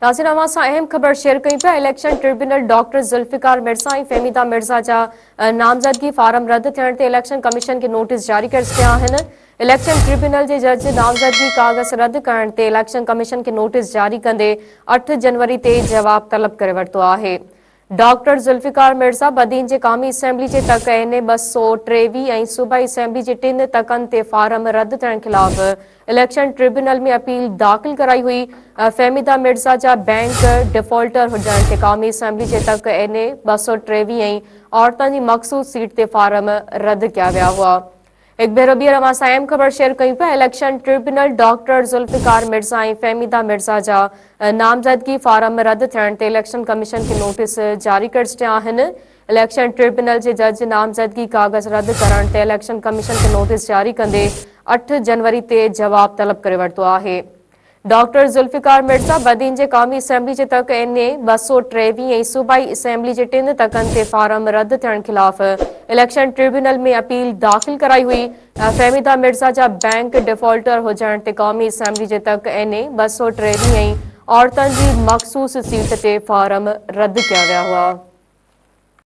नाज़रीन अवां सां अहम ख़बर शेयर कई पिया। Election tribunal doctor Zulfikar Mirza ऐं फ़हमीदा मिर्ज़ा जा नामज़दगी फारम रद्द थियण ते इलेक्शन कमीशन खे नोटिस जारी करे छॾिया आहिनि। इलेक्शन ट्रिब्यूनल जे जज नामज़दगी कागज़ रद्द करण ते इलेक्शन कमीशन खे नोटिस जारी कंदे 8 जनवरी ते जवाब तलब करे वरितो आहे। डॉक्टर ज़ुल्फ़िकार मिर्ज़ा बदीन जे क़ौमी असेंबली जे तक NA 223 ऐं सूबाई असेंबली जे 3 तकनि ते फारम रद्द थियण ख़िलाफ़ इलेक्शन ट्रिब्यूनल में अपील दाख़िल कराई हुई। फ़हमीदा मिर्ज़ा जा बैंक डिफॉल्टर हुजण ते क़ौमी असेंबली जे तक NA 223 ऐं औरतुनि जी मख़सूस सीट ते फारम रद्द कया विया हुआ। एक भेरो ॿीहर अवां सां अहम ख़बर शेयर कयूं पिया। Election tribunal doctor Zulfikar Mirza ऐं फ़हमीदा मिर्ज़ा जा नामज़दगी फारम रद्द थियण ते इलेक्शन कमीशन खे नोटिस जारी करे छॾिया आहिनि। इलेक्शन ट्रिब्यूनल जे जज नामज़दगी कागज़ रद्द करण ते इलेक्शन कमीशन खे नोटिस जारी कंदे 8 जनवरी ते जवाब तलब करे वरितो आहे। डॉक्टर ज़ुल्फ़िकार मिर्ज़ा बदीन जे क़ौमी असेंबली जे तक NA 223 ऐं सूबाई असेंबली जे 3 तकनि ते फारम रद्द थियण ख़िलाफ़ इलेक्शन ट्रिब्यूनल में अपील दाख़िल कराई हुई। फ़हमीदा मिर्ज़ा जा बैंक डिफॉल्टर हुजण ते क़ौमी असेंबली जे तक NA 223 ऐं औरतुनि जी मख़सूस सीट ते फारम रद्द कया विया हुआ।